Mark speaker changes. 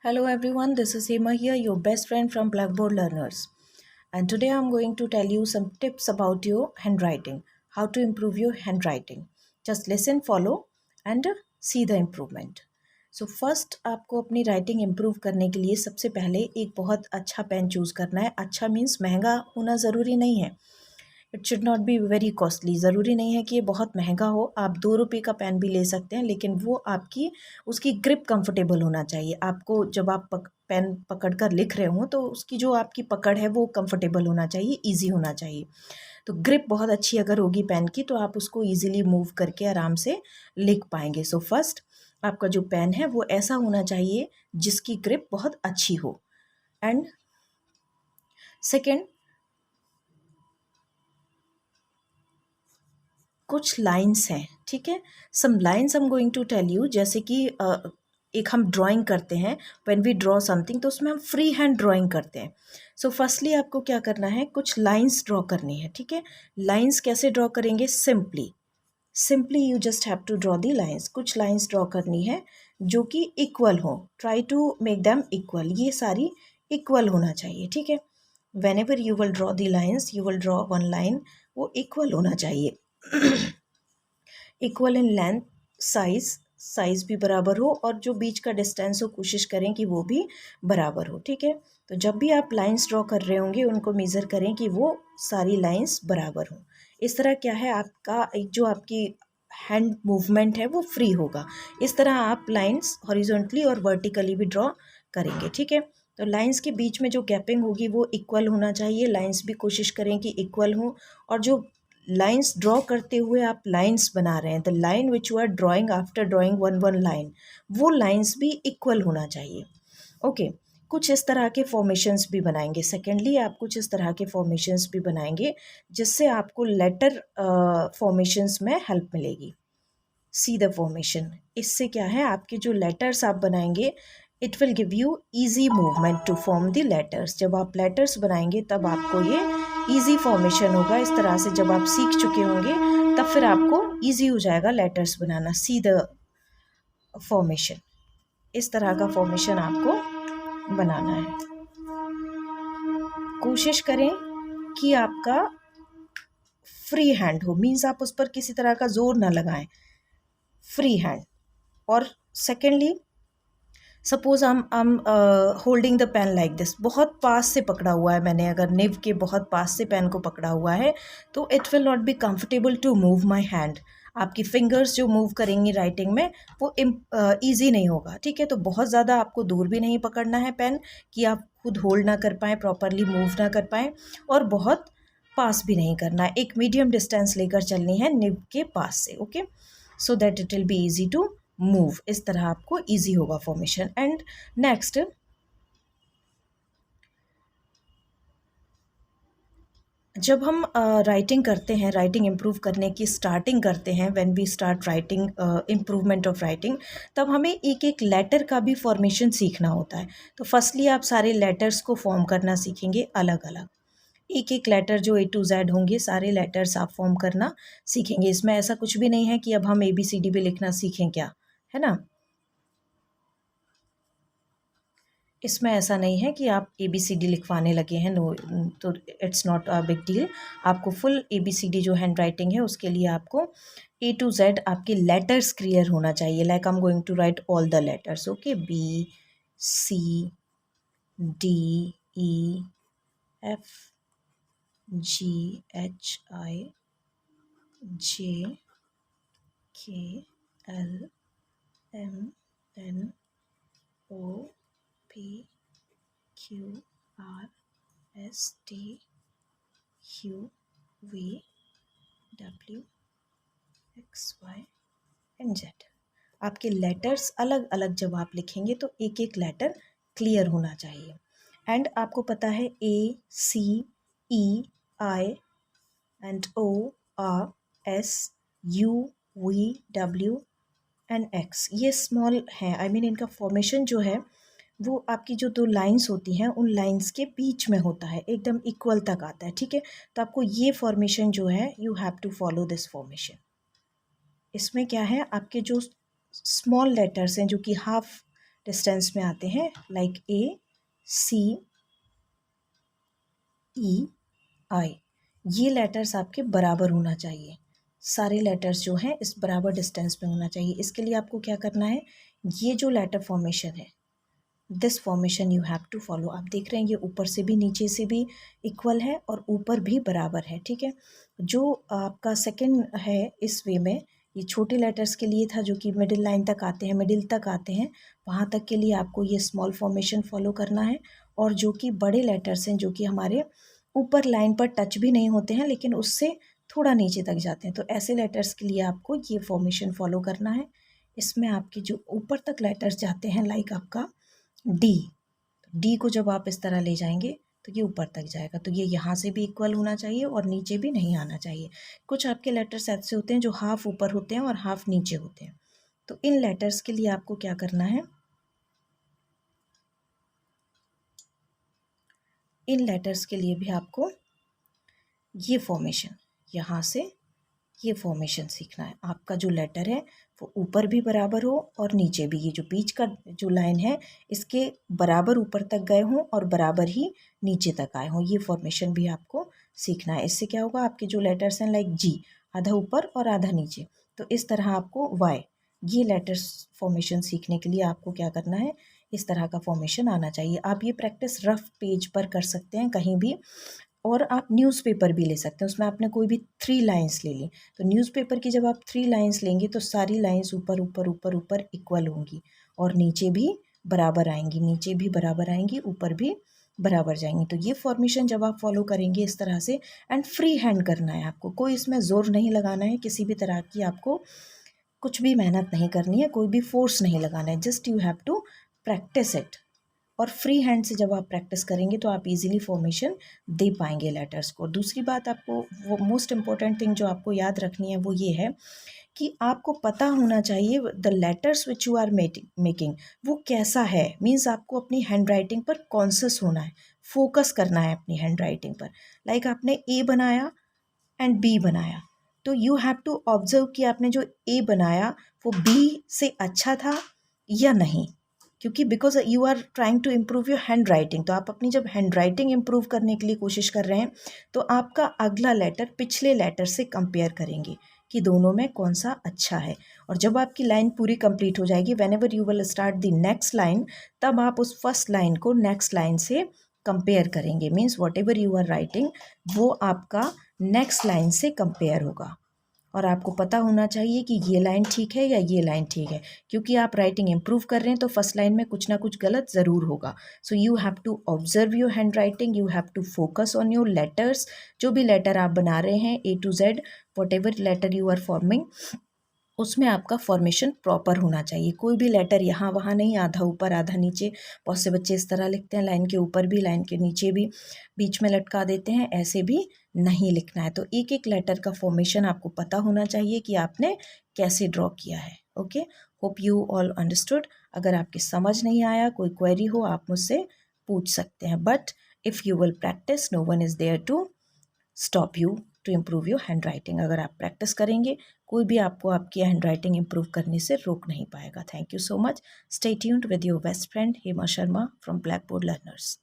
Speaker 1: Hello everyone, this is Hema here, your best friend from Blackboard Learners. And today I'm going to tell you some tips about your handwriting, how to improve your handwriting. Just listen, follow and see the improvement. So first आपको अपनी writing improve करने के लिए सबसे पहले एक बहुत अच्छा पेन चूज़ करना है. अच्छा मीन्स महंगा होना ज़रूरी नहीं है. It should not be very costly. ज़रूरी नहीं है कि ये बहुत महंगा हो. आप 2 रुपये का पेन भी ले सकते हैं, लेकिन वो आपकी उसकी ग्रिप कंफर्टेबल होना चाहिए. आपको जब आप पेन पकड़ कर लिख रहे हो तो उसकी जो आपकी पकड़ है वो कंफर्टेबल होना चाहिए, ईजी होना चाहिए. तो ग्रिप बहुत अच्छी अगर होगी पेन की तो आप उसको ईजिली मूव करके आराम से लिख पाएंगे. सो फर्स्ट आपका जो पेन है वो ऐसा होना चाहिए जिसकी ग्रिप बहुत अच्छी हो. एंड सेकेंड, कुछ लाइंस हैं, ठीक है. Some lines I am going to tell you. जैसे कि एक हम ड्राइंग करते हैं, व्हेन वी ड्रॉ समथिंग तो उसमें हम फ्री हैंड ड्राइंग करते हैं. सो फर्स्टली आपको क्या करना है, कुछ लाइंस ड्रॉ करनी है, ठीक है. लाइंस कैसे ड्रॉ करेंगे? Simply you just have to draw the lines. कुछ लाइंस ड्रॉ करनी है जो कि इक्वल हो. Try to make them equal. ये सारी इक्वल होना चाहिए, ठीक है. Whenever you will draw the lines, you will draw one line, वो इक्वल होना चाहिए. इक्वल इन लेंथ, साइज भी बराबर हो, और जो बीच का डिस्टेंस हो कोशिश करें कि वो भी बराबर हो, ठीक है. तो जब भी आप लाइंस ड्रॉ कर रहे होंगे उनको मेज़र करें कि वो सारी लाइंस बराबर हों. इस तरह क्या है, आपका एक जो आपकी हैंड मूवमेंट है वो फ्री होगा. इस तरह आप लाइंस हॉरिजॉन्टली और वर्टिकली भी ड्रॉ करेंगे, ठीक है. तो लाइंस के बीच में जो गैपिंग होगी वो इक्वल होना चाहिए. लाइंस भी कोशिश करें कि इक्वल हो. और जो लाइंस ड्रॉ करते हुए आप लाइंस बना रहे हैं, the line which you are drawing after drawing one line, वो लाइंस भी इक्वल होना चाहिए. ओके. कुछ इस तरह के फॉर्मेशंस भी बनाएंगे. सेकेंडली आप कुछ इस तरह के फॉर्मेशंस भी बनाएंगे जिससे आपको लेटर फॉर्मेशंस में हेल्प मिलेगी. See the formation. इससे क्या है, आपके जो लेटर्स आप बनाएंगे, it will give you easy movement to form the letters. जब आप लेटर्स बनाएंगे तब आपको ये ईजी फॉर्मेशन होगा. इस तरह से जब आप सीख चुके होंगे तब फिर आपको ईजी हो जाएगा letters banana. C the formation. इस तरह का फॉर्मेशन आपको बनाना है. कोशिश करें कि आपका फ्री हैंड हो, मीन्स आप उस पर किसी तरह का जोर ना लगाएं. Free hand. और secondly, suppose I am holding the pen like this. बहुत पास से पकड़ा हुआ है मैंने, अगर निव के बहुत पास से पेन को पकड़ा हुआ है तो it will not be comfortable to move my hand. आपकी फिंगर्स जो मूव करेंगी राइटिंग में वो ईजी नहीं होगा, ठीक है. तो बहुत ज़्यादा आपको दूर भी नहीं पकड़ना है पेन कि आप खुद होल्ड ना कर पाएँ, प्रॉपरली मूव ना कर पाएँ, और बहुत पास भी नहीं करना है. एक मीडियम डिस्टेंस लेकर चलनी है निब के पास से. Okay, so that it will be easy to move. इस तरह आपको ईजी होगा फॉर्मेशन. एंड नेक्स्ट, जब हम राइटिंग करते हैं, राइटिंग इम्प्रूव करने की स्टार्टिंग करते हैं, when we start writing improvement of writing, तब हमें एक एक लेटर का भी फॉर्मेशन सीखना होता है. तो फर्स्टली आप सारे लेटर्स को फॉर्म करना सीखेंगे अलग अलग. एक एक लेटर जो A to Z होंगे, सारे लेटर्स आप फॉर्म करना सीखेंगे. इसमें ऐसा कुछ भी नहीं है कि अब हम ABCD भी लिखना सीखें, क्या है ना. इसमें ऐसा नहीं है कि आप ABCD लिखवाने लगे हैं. नो, तो it's not a big deal. आपको फुल ABCD जो हैंड राइटिंग है उसके लिए आपको A to Z आपके लेटर्स क्लियर होना चाहिए. Like I am going to write all the letters. Okay, BCHILMNOPQRSTUVW and Z. आपके लेटर्स अलग अलग जब आप लिखेंगे तो एक एक लेटर क्लियर होना चाहिए. एंड आपको पता है ACEI and ORSUVW and X, ये स्मॉल हैं. आई मीन इनका फॉर्मेशन जो है वो आपकी जो दो लाइंस होती हैं उन लाइंस के बीच में होता है, एकदम इक्वल तक आता है, ठीक है. तो आपको ये फॉर्मेशन जो है, you have to follow this formation. इसमें क्या है, आपके जो स्मॉल लेटर्स हैं जो कि हाफ डिस्टेंस में आते हैं, like A, C, E, I। ये लेटर्स आपके बराबर होना चाहिए, सारे लेटर्स जो हैं इस बराबर डिस्टेंस में होना चाहिए। इसके लिए आपको क्या करना है, ये जो लेटर फॉर्मेशन है, this formation you have to follow. आप देख रहे हैं ये ऊपर से भी नीचे से भी इक्वल है और ऊपर भी बराबर है, ठीक है। जो आपका सेकंड है इस वे में, ये छोटे लेटर्स के लिए था जो कि मिडिल लाइन तक आते हैं, मिडिल तक आते हैं, वहाँ तक के लिए आपको ये स्मॉल फॉर्मेशन फॉलो करना है। और जो कि बड़े लेटर्स हैं, जो कि हमारे ऊपर लाइन पर टच भी नहीं होते हैं लेकिन उससे थोड़ा नीचे तक जाते हैं, तो ऐसे लेटर्स के लिए आपको ये फॉर्मेशन फॉलो करना है। इसमें आपके जो ऊपर तक लेटर्स जाते हैं, लाइक आपका डी को जब आप इस तरह ले जाएंगे तो ये ऊपर तक जाएगा, तो ये यहाँ से भी इक्वल होना चाहिए और नीचे भी नहीं आना चाहिए। कुछ आपके लेटर्स ऐसे होते हैं जो हाफ ऊपर होते हैं और हाफ नीचे होते हैं, तो इन लेटर्स के लिए आपको क्या करना है, इन लेटर्स के लिए भी आपको ये फॉर्मेशन, यहाँ से ये फॉर्मेशन सीखना है। आपका जो लेटर है वो ऊपर भी बराबर हो और नीचे भी, ये जो बीच का जो लाइन है इसके बराबर ऊपर तक गए हों और बराबर ही नीचे तक आए हों, ये फॉर्मेशन भी आपको सीखना है। इससे क्या होगा, आपके जो लेटर्स हैं लाइक जी, आधा ऊपर और आधा नीचे, तो इस तरह आपको वाई, ये लेटर्स फॉर्मेशन सीखने के लिए आपको क्या करना है, इस तरह का फॉर्मेशन आना चाहिए। आप ये प्रैक्टिस रफ पेज पर कर सकते हैं कहीं भी, और आप न्यूज़पेपर भी ले सकते हैं, उसमें आपने कोई भी 3 लाइंस ले ली, तो न्यूज़पेपर की जब आप 3 लाइंस लेंगे तो सारी लाइंस ऊपर ऊपर ऊपर ऊपर इक्वल होंगी और नीचे भी बराबर आएंगी, नीचे भी बराबर आएंगी, ऊपर भी बराबर जाएंगी। तो ये फॉर्मेशन जब आप फॉलो करेंगे इस तरह से, एंड फ्री हैंड करना है आपको, कोई इसमें ज़ोर नहीं लगाना है, किसी भी तरह की आपको कुछ भी मेहनत नहीं करनी है, कोई भी फोर्स नहीं लगाना है, just you have to practise it. और फ्री हैंड से जब आप प्रैक्टिस करेंगे तो आप इजीली फॉर्मेशन दे पाएंगे लेटर्स को। दूसरी बात, आपको वो मोस्ट इम्पॉर्टेंट थिंग जो आपको याद रखनी है वो ये है कि आपको पता होना चाहिए the letters which you are making वो कैसा है, मीन्स आपको अपनी हैंड राइटिंग पर कॉन्शियस होना है, फोकस करना है अपनी हैंड राइटिंग पर। लाइक आपने ए बनाया एंड बी बनाया, तो यू हैव टू ऑब्जर्व कि आपने जो ए बनाया वो बी से अच्छा था या नहीं, क्योंकि because you are trying to improve your hand writing. तो आप अपनी जब हैंड राइटिंग इम्प्रूव करने के लिए कोशिश कर रहे हैं तो आपका अगला लेटर पिछले लेटर से कंपेयर करेंगे कि दोनों में कौन सा अच्छा है। और जब आपकी लाइन पूरी कंप्लीट हो जाएगी, whenever you will start the next line, तब आप उस फर्स्ट लाइन को नेक्स्ट लाइन से कंपेयर करेंगे, means whatever you are writing वो आपका नेक्स्ट लाइन से कंपेयर होगा। और आपको पता होना चाहिए कि ये लाइन ठीक है या ये लाइन ठीक है, क्योंकि आप राइटिंग इम्प्रूव कर रहे हैं तो फर्स्ट लाइन में कुछ ना कुछ गलत ज़रूर होगा। So you have to observe your hand writing, you have to focus on your letters, जो भी लेटर आप बना रहे हैं A to Z, whatever letter you are forming, उसमें आपका फॉर्मेशन प्रॉपर होना चाहिए। कोई भी लेटर यहाँ वहाँ नहीं, आधा ऊपर आधा नीचे। बहुत से बच्चे इस तरह लिखते हैं, लाइन के ऊपर भी लाइन के नीचे भी, बीच में लटका देते हैं, ऐसे भी नहीं लिखना है। तो एक एक लेटर का फॉर्मेशन आपको पता होना चाहिए कि आपने कैसे ड्रॉ किया है। Okay, hope you all understood. अगर आपकी समझ नहीं आया, कोई क्वेरी हो, आप मुझसे पूछ सकते हैं, but if you will practise, no one is there to stop you to improve your hand writing. अगर आप प्रैक्टिस करेंगे, कोई भी आपको आपकी हैंड राइटिंग इम्प्रूव करने से रोक नहीं पाएगा। Thank you so much. Stay tuned with your best friend Hema Sharma from blackboard learners.